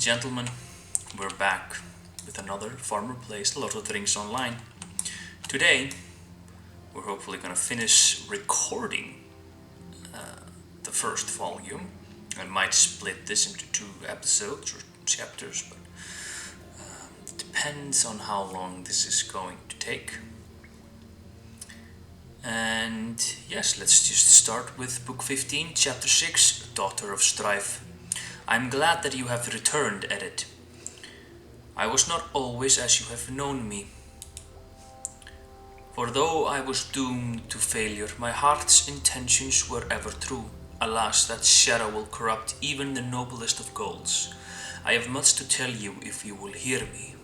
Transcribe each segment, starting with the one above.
gentlemen, we're back with another Farmer Plays Lord of the Rings Online. Today, we're hopefully gonna finish recording the first volume. I might split this into 2 episodes or chapters, but it depends on how long this is going to take. And yes, let's just start with Book 15, Chapter 6, Daughter of Strife. I'm glad that you have returned, Edit. I was not always as you have known me. For though I was doomed to failure, my heart's intentions were ever true. Alas, that shadow will corrupt even the noblest of goals. I have much to tell you if you will hear me.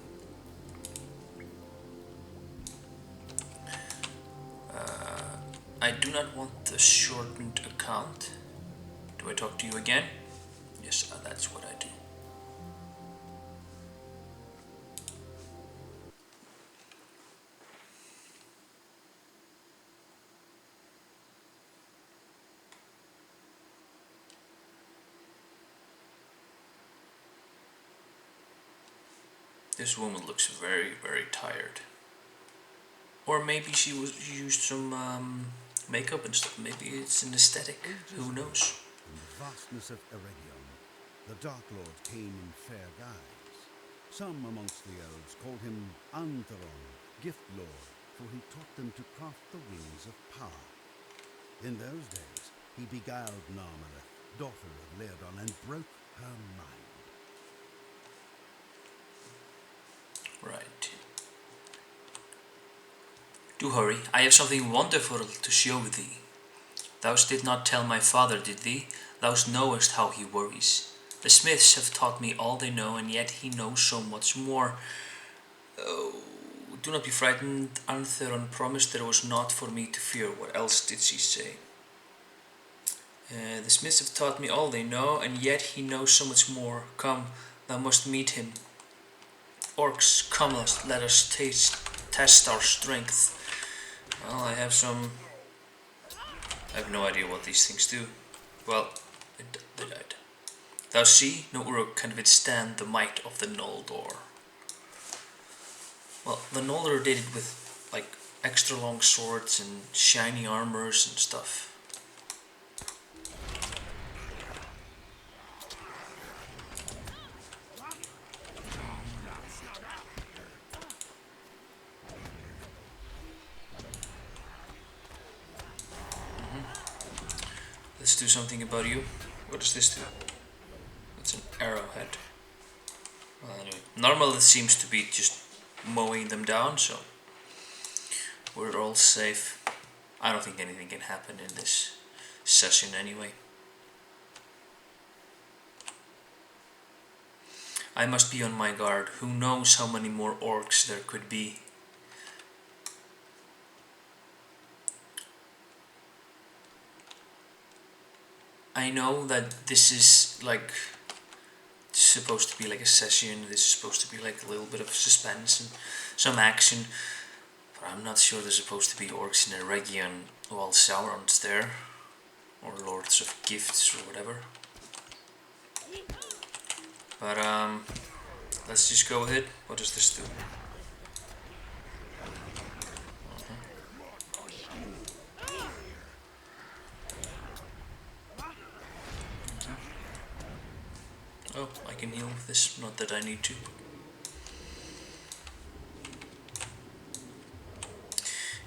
I do not want the shortened account. Do I talk to you again? Yes, that's what I do. This woman looks very, very tired. Or maybe she used some makeup and stuff. Maybe it's an aesthetic. Who knows? In the vastness of Eregion, the Dark Lord came in fair guise. Some amongst the elves called him Antheron, Gift Lord, for he taught them to craft the wings of power. In those days, he beguiled Narmereth, daughter of Laodon, and broke her mind. Right. Do hurry, I have something wonderful to show thee. Thou did not tell my father, did thee? Thou knowest how he worries. The smiths have taught me all they know, and yet he knows so much more. Oh, do not be frightened. Antheron promised there was naught for me to fear. What else did she say? The smiths have taught me all they know, and yet he knows so much more. Come, thou must meet him. Orcs, come, let us test our strength. Well, I have no idea what these things do. Well, they died. Thou see, no Uruk can withstand the might of the Noldor. Well, the Noldor did it with, like, extra long swords and shiny armors and stuff. Let's do something about you. What does this do? It's an arrowhead. Well, anyway, normal it seems to be just mowing them down, so we're all safe. I don't think anything can happen in this session anyway. I must be on my guard. Who knows how many more orcs there could be? I know that this is like supposed to be like a session, this is supposed to be like a little bit of suspense and some action, but I'm not sure there's supposed to be orcs in Eregion while Sauron's there, or Lords of Gifts or whatever. But let's just go with it. What does this do? Oh, I can heal with this, not that I need to.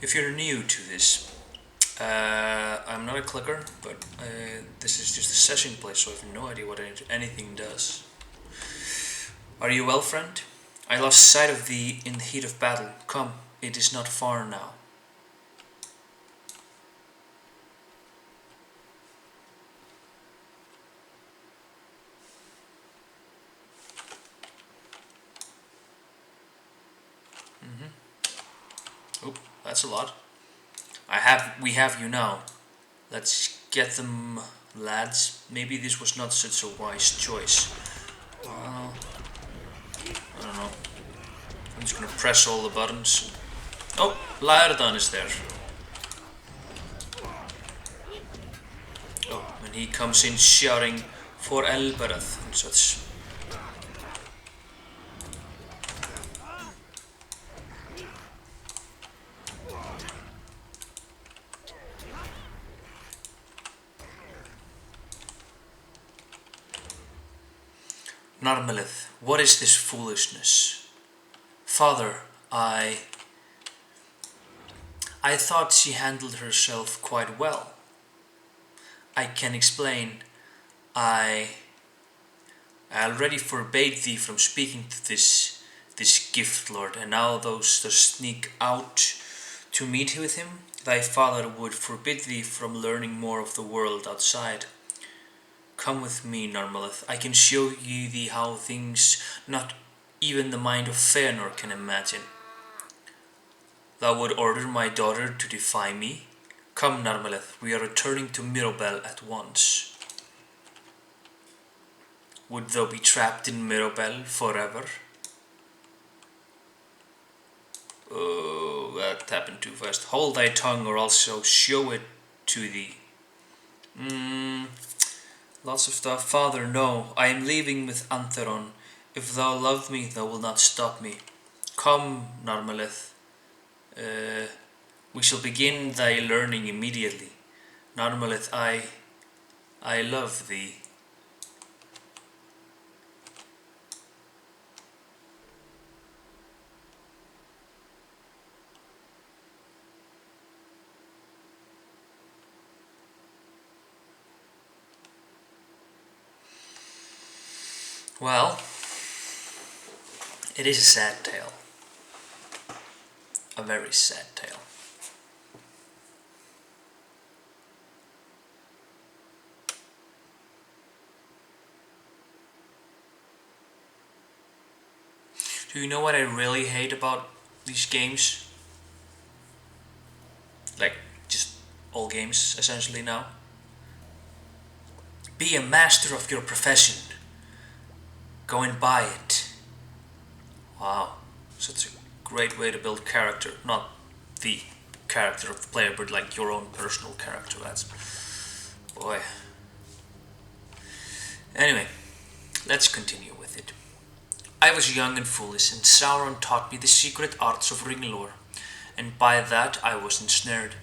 If you're new to this, I'm not a clicker, but this is just a session play, so I have no idea what anything does. Are you well, friend? I lost sight of thee in the heat of battle. Come, it is not far now. Oh, that's a lot. We have you now. Let's get them, lads. Maybe this was not such a wise choice. I don't know. I'm just gonna press all the buttons. Oh, Laerdan is there. Oh, and he comes in shouting for Elbereth and such. Narmelith, what is this foolishness? Father, I thought she handled herself quite well. I can explain. I already forbade thee from speaking to this gift lord, and now thou dost sneak out to meet with him. Thy father would forbid thee from learning more of the world outside. Come with me, Narmelith. I can show thee how things not even the mind of Fëanor can imagine. Thou would order my daughter to defy me? Come, Narmelith, we are returning to Mirobel at once. Would thou be trapped in Mirobel forever? Oh, that happened too fast. Hold thy tongue, or also show it to thee. Lots of stuff. Father, no, I am leaving with Antheron. If thou love me, thou wilt not stop me. Come, Narmelith. We shall begin thy learning immediately. Narmelith, I love thee. Well, it is a sad tale. A very sad tale. Do you know what I really hate about these games? Like, just all games, essentially now. Be a master of your profession. Go and buy it. Wow, such a great way to build character. Not the character of the player, but like your own personal character. That's... boy. Anyway, let's continue with it. I was young and foolish, and Sauron taught me the secret arts of ring lore, and by that I was ensnared.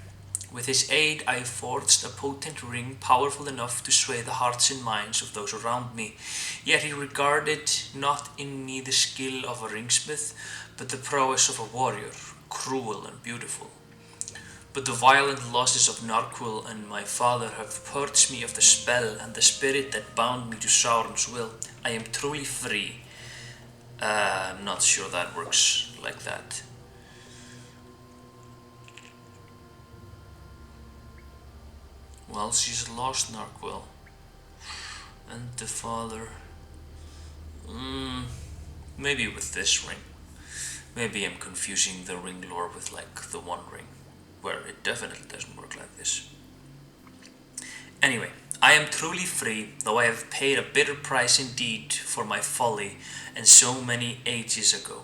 With his aid I forged a potent ring powerful enough to sway the hearts and minds of those around me, yet he regarded not in me the skill of a ringsmith, but the prowess of a warrior, cruel and beautiful. But the violent losses of Narquil and my father have purged me of the spell and the spirit that bound me to Sauron's will. I am truly free. I'm not sure that works like that. Well, she's lost Narquil. And the father... maybe with this ring. Maybe I'm confusing the ring lore with like the One Ring, where it definitely doesn't work like this. Anyway, I am truly free, though I have paid a bitter price indeed for my folly and so many ages ago.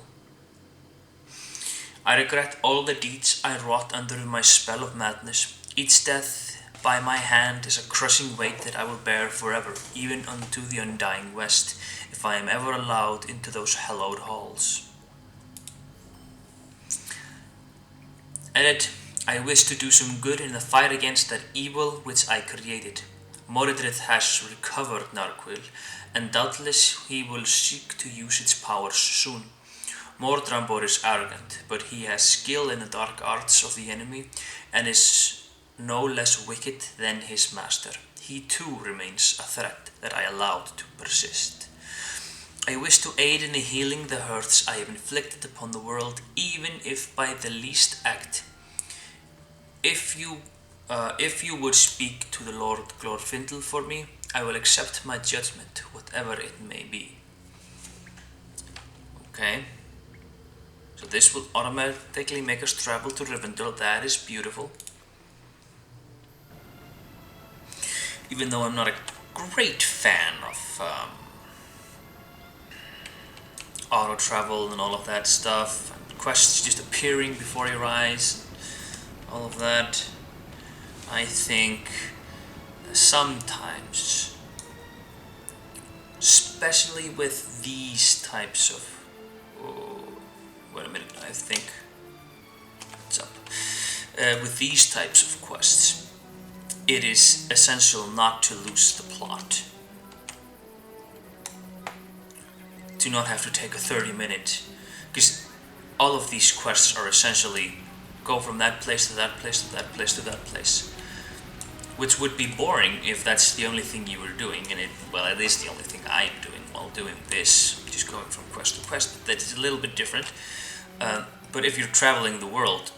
I regret all the deeds I wrought under my spell of madness. Each death by my hand is a crushing weight that I will bear forever, even unto the undying west, if I am ever allowed into those hallowed halls. And yet, I wish to do some good in the fight against that evil which I created. Mordred has recovered Narquil, and doubtless he will seek to use its powers soon. Mordrambor is arrogant, but he has skill in the dark arts of the enemy, and is no less wicked than his master. He too remains a threat that I allowed to persist. I wish to aid in healing the hurts I have inflicted upon the world, even if by the least act. If you would speak to the Lord Glorfindel for me, I will accept my judgment, whatever it may be. Okay. So this will automatically make us travel to Rivendell. That is beautiful. Even though I'm not a great fan of auto travel and all of that stuff, and quests just appearing before your eyes, all of that, I think sometimes, especially with these types of, wait a minute, I think, what's up, with these types of quests, it is essential not to lose the plot. to not have to take a 30-minute, because all of these quests are essentially go from that place to that place to that place to that place, which would be boring if that's the only thing you were doing, and it is the only thing I am doing while doing this, just going from quest to quest. That is a little bit different, but if you're traveling the world,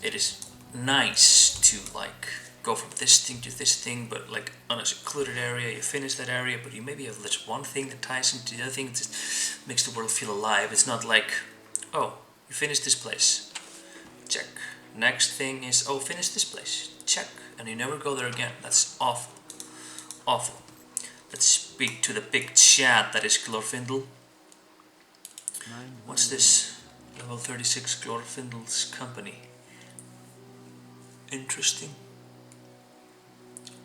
it is nice to like go from this thing to this thing, but like on a secluded area, you finish that area, but you maybe have this one thing that ties into the other thing, that just makes the world feel alive. It's not like, oh, you finished this place, check. Next thing is, oh, finish this place, check, and you never go there again. That's awful, awful. Let's speak to the big chat that is Glorfindel. What's this? Level 36 Glorfindel's company. Interesting.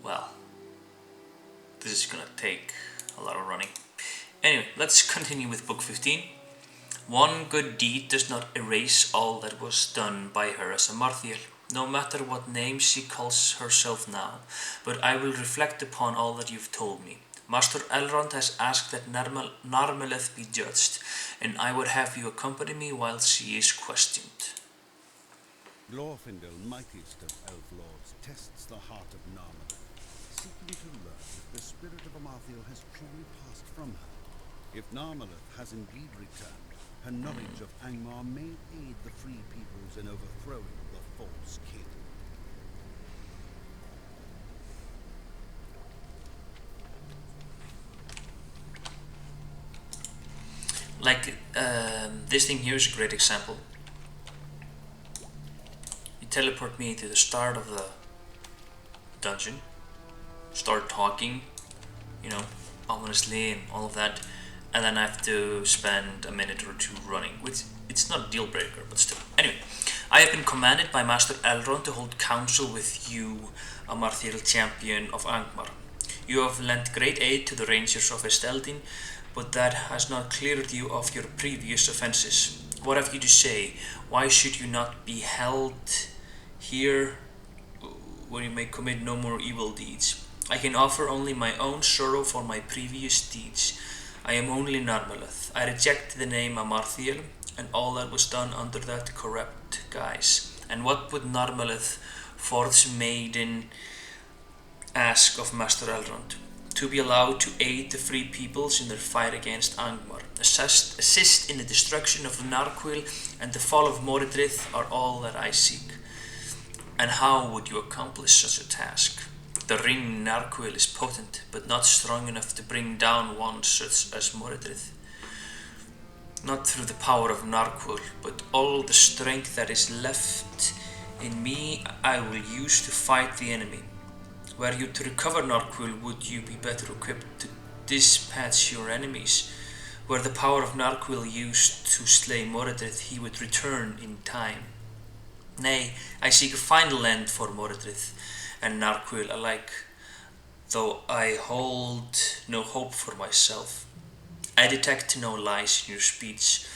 Well, this is gonna take a lot of running. Anyway, let's continue with book 15. One good deed does not erase all that was done by her as a Marthiel, no matter what name she calls herself now, but I will reflect upon all that you've told me. Master Elrond has asked that Narmeleth be judged, and I would have you accompany me while she is questioned. Glorfindel, mightiest of elf lords, tests the heart of Narmeleth, seeking to learn if the spirit of Amarthael has truly passed from her. If Narmeleth has indeed returned, her knowledge of Angmar may aid the free peoples in overthrowing the false king. Like, this thing here is a great example. You teleport me to the start of the dungeon, start talking, ominously and all of that, and then I have to spend a minute or two running, which it's not a deal breaker, but still. Anyway, I have been commanded by Master Elrond to hold council with you, Amarthael, champion of Angmar. You have lent great aid to the Rangers of Esteldin, but that has not cleared you of your previous offences. What have you to say? Why should you not be held here where you may commit no more evil deeds? I can offer only my own sorrow for my previous deeds. I am only Narmeleth. I reject the name Amarthael and all that was done under that corrupt guise. And what would Narmeleth, Forth's maiden, ask of Master Elrond? To be allowed to aid the free peoples in their fight against Angmar, assist in the destruction of Narquil and the fall of Mordred are all that I seek. And how would you accomplish such a task? The ring Narquil is potent, but not strong enough to bring down one such as Mordred. Not through the power of Narquil, but all the strength that is left in me I will use to fight the enemy. Were you to recover Narquil, would you be better equipped to dispatch your enemies? Were the power of Narquil used to slay Mordred, he would return in time. Nay, I seek a final end for Mordred and Narquil alike, though I hold no hope for myself. I detect no lies in your speech,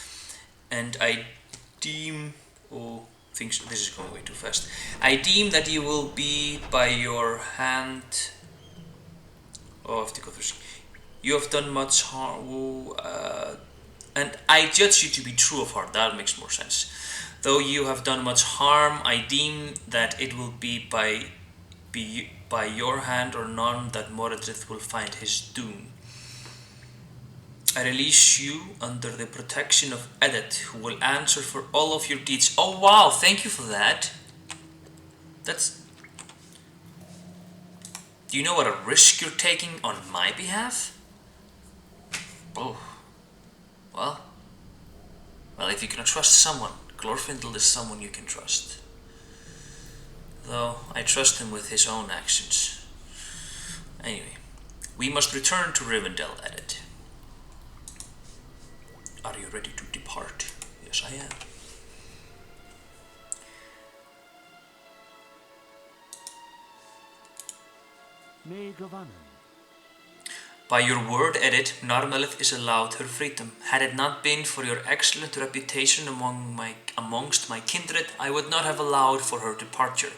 and I deem... this is going way too fast. I deem that you will be by your hand... I have to go through. You have done much harm, and I judge you to be true of heart. That makes more sense. Though you have done much harm, I deem that it will be by your hand or none that Mordred will find his doom. I release you under the protection of Edet, who will answer for all of your deeds. Oh wow, thank you for that. Do you know what a risk you're taking on my behalf? Oh. Well, if you can trust someone, Glorfindel is someone you can trust. Though I trust him with his own actions. Anyway, we must return to Rivendell, Edet. Are you ready to depart? Yes, I am. By your word, Edet, Narmeleth is allowed her freedom. Had it not been for your excellent reputation amongst my kindred, I would not have allowed for her departure.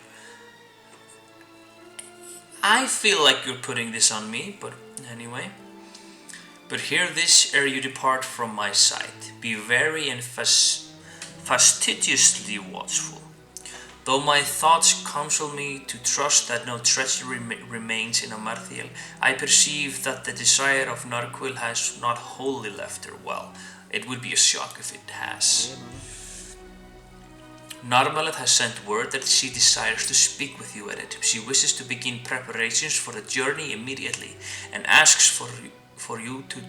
I feel like you're putting this on me, but anyway. But hear this ere you depart from my sight. Be wary and fastidiously watchful. Though my thoughts counsel me to trust that no treachery remains in Amarthiel, I perceive that the desire of Narquil has not wholly left her. Well, it would be a shock if it has. Narmaleth has sent word that she desires to speak with you, Edit. She wishes to begin preparations for the journey immediately and asks for you to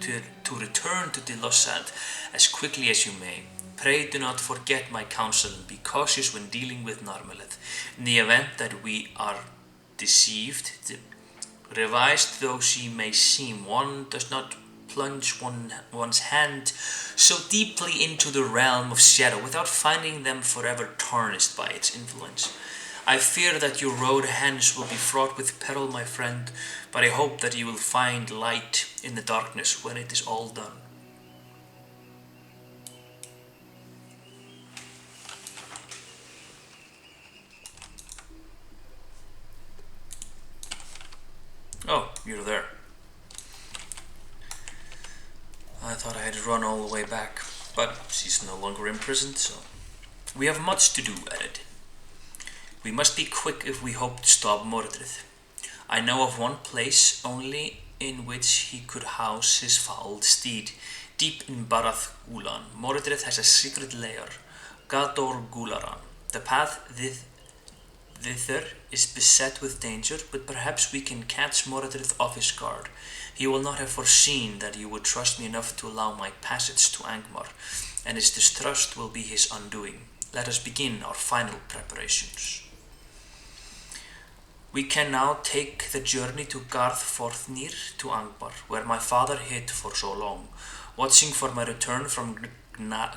return to Dilosad as quickly as you may. Pray do not forget my counsel and be cautious when dealing with Narmaleth. In the event that we are deceived, revised though she may seem, one does not plunge one's hand so deeply into the realm of shadow without finding them forever tarnished by its influence. I fear that your road hence will be fraught with peril, my friend, but I hope that you will find light in the darkness when it is all done. Oh, you're there. I thought I had run all the way back, but she's no longer imprisoned, so... We have much to do, Edit. We must be quick if we hope to stop Mordred. I know of one place only in which he could house his fouled steed. Deep in Barath Gulan, Mordred has a secret lair, Gador Gularan. The path thither is beset with danger, but perhaps we can catch Mordred off his guard. He will not have foreseen that you would trust me enough to allow my passage to Angmar, and his distrust will be his undoing. Let us begin our final preparations. We can now take the journey to Garth Forthnir to Angmar, where my father hid for so long. Watching for my return from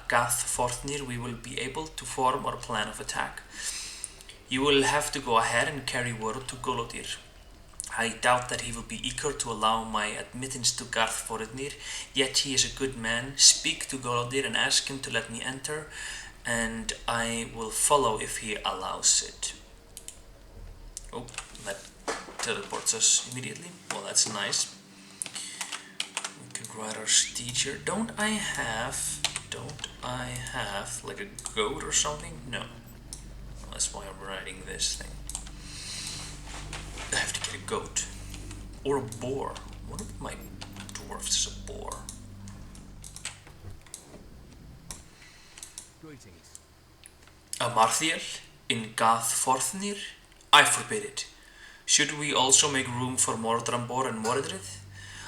Garth Forthnir, we will be able to form our plan of attack. You will have to go ahead and carry word to Golodir. I doubt that he will be eager to allow my admittance to Garth Forthnir, yet he is a good man. Speak to Golodir and ask him to let me enter, and I will follow if he allows it. Oh, that teleports us immediately. Well, that's nice. We can ride our steed here. Don't I have like a goat or something? No. Well, that's why I'm riding this thing. I have to get a goat. Or a boar. One of my dwarfs is a boar. Greetings. Amarthiel in Garth Forthnir? I forbid it. Should we also make room for Mordrambor and Mordred?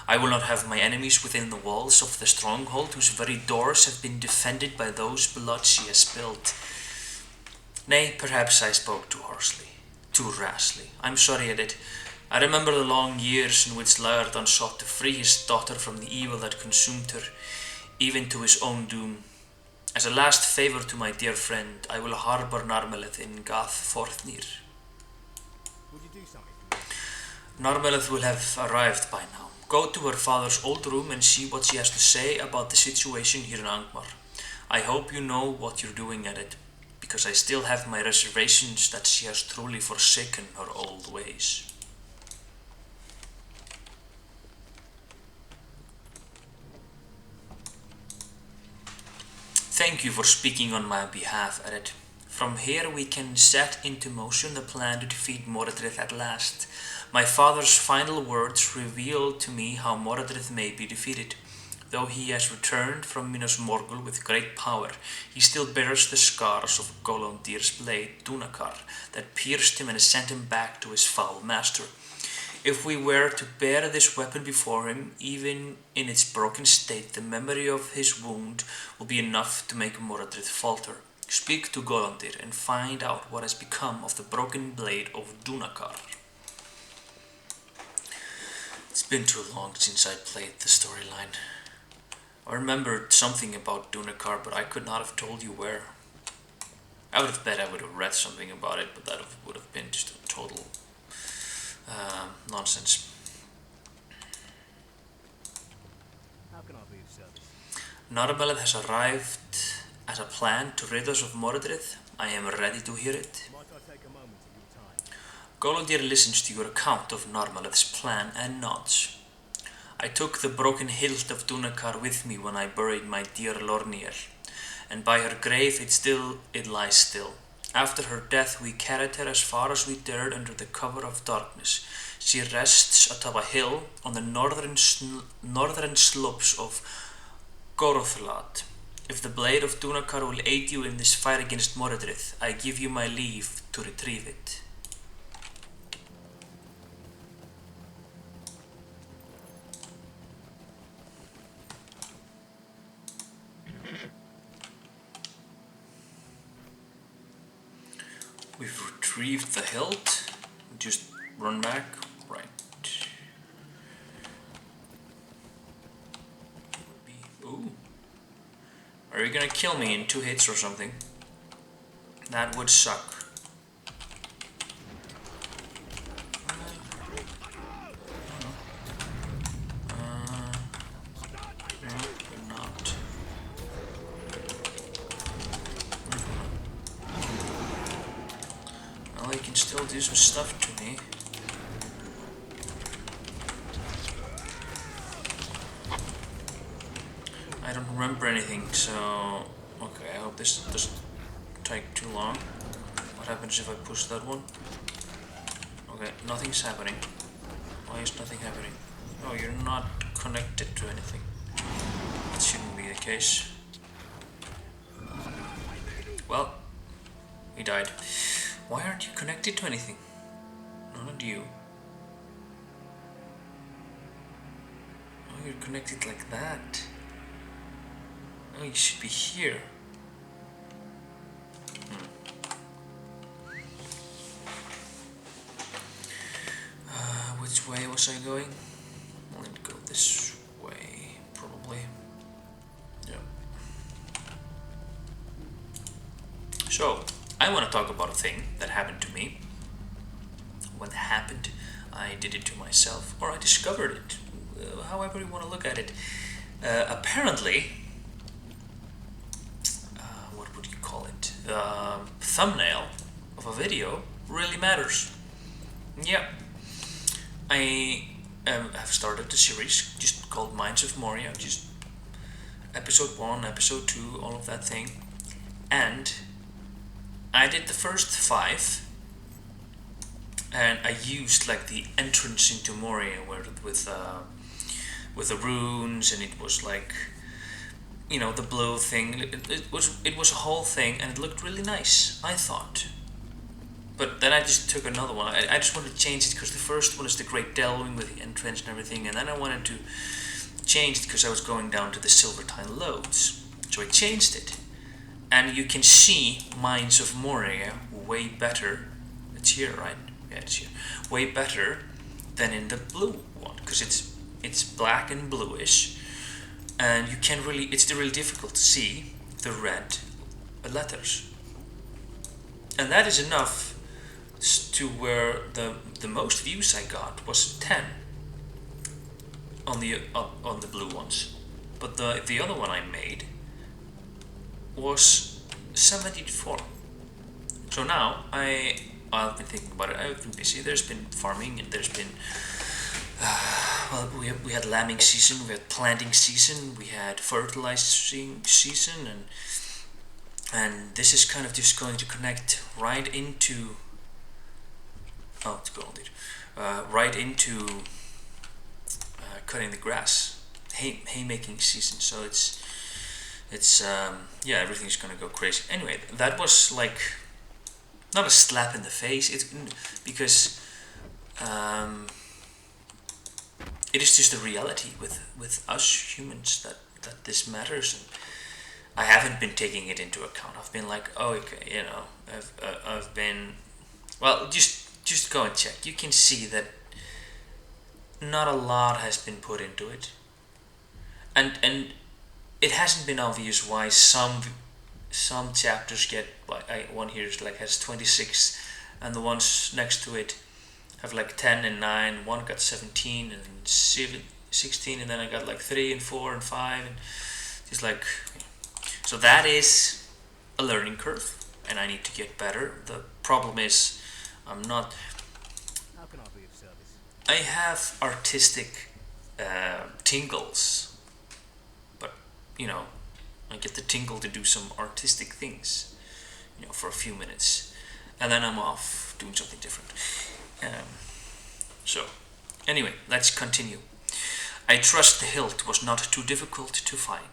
I will not have my enemies within the walls of the stronghold whose very doors have been defended by those blood she has spilled. Nay, perhaps I spoke too harshly, too rashly. I'm sorry, Edith. I remember the long years in which Laerdan sought to free his daughter from the evil that consumed her, even to his own doom. As a last favour to my dear friend, I will harbour Narmeleth in Garth Forthnir. Would you do something for me? Narmeleth will have arrived by now. Go to her father's old room and see what she has to say about the situation here in Angmar. I hope you know what you're doing at it, because I still have my reservations that she has truly forsaken her old ways. Thank you for speaking on my behalf, Edith. From here we can set into motion the plan to defeat Mordred at last. My father's final words reveal to me how Mordred may be defeated. Though he has returned from Minas Morgul with great power, he still bears the scars of Golondir's blade, Dunakar, that pierced him and sent him back to his foul master. If we were to bear this weapon before him, even in its broken state, the memory of his wound will be enough to make Mordred falter. Speak to Golondir and find out what has become of the broken blade of Dunakar. It's been too long since I played the storyline. I remembered something about Dunakar, but I could not have told you where. I would have bet I would have read something about it, but that would have been just a total nonsense. How can I be of service? Narmeleth has arrived as a plan to rid us of Mordred. I am ready to hear it. Might I take a moment of your time? Golondir listens to your account of Narmeleth's plan and nods. I took the broken hilt of Dunakar with me when I buried my dear Lorniel, and by her grave it lies still. After her death we carried her as far as we dared under the cover of darkness. She rests atop a hill on the northern slopes of Gorothlat. If the blade of Dunakar will aid you in this fight against Moradrith, I give you my leave to retrieve it. We've retrieved the hilt. Just run back. Right. Ooh. Are you gonna kill me in 2 hits or something? That would suck. No, you're not. Well, you can still do some stuff to me. I don't remember anything, so... Okay, I hope this doesn't take too long. What happens if I push that one? Okay, nothing's happening. Why is nothing happening? Oh, you're not connected to anything. That shouldn't be the case. Well, he died. Why aren't you connected to anything? No, not you. Oh, you're connected like that. Oh, you should be here. Which way was I going? I'll go this way, probably. Yeah. So, I want to talk about a thing that happened to me. When it happened, I did it to myself, or I discovered it. However you want to look at it. Apparently, what would you call it? Thumbnail of a video really matters. Yeah. I have started a series just called Minds of Moria, just episode 1, episode 2, all of that thing. And I did the first 5, and I used like the entrance into Moria where with the runes, and it was like, you know, the blue thing. It was a whole thing, and it looked really nice, I thought. But then I just took another one. I just wanted to change it because the first one is the Great Delving with the entrance and everything, and then I wanted to change it because I was going down to the Silvertine Lodes. So I changed it. And you can see Minds of Moria way better. It's here, right? Yeah, it's here. Way better than in the blue one, because it's black and bluish, and you can't really, it's really difficult to see the red letters. And that is enough to where the most views I got was 10 on the blue ones, but the other one I made was 74. So now I've been thinking about it. I've been busy. There's been farming, and there's been well, we had lambing season, we had planting season, we had fertilizing season, and this is kind of just going to connect right into it's gold, right into cutting the grass, haymaking season. So it's yeah, everything's gonna go crazy. Anyway, that was like not a slap in the face. It's because it is just a reality with us humans that this matters, and I haven't been taking it into account. I've been like, oh, okay, you know, I've been, well, just go and check. You can see that not a lot has been put into it, and it hasn't been obvious why some chapters get, one here is like has 26, and the ones next to it have like 10 and 9. One got 17 and 16, and then I got like 3 and 4 and 5, and just like, so that is a learning curve, and I need to get better. The problem is I'm not. How can I be of service? I have artistic tingles, but you know, I get the tingle to do some artistic things, you know, for a few minutes, and then I'm off doing something different. So, anyway, let's continue. I trust the hilt was not too difficult to find.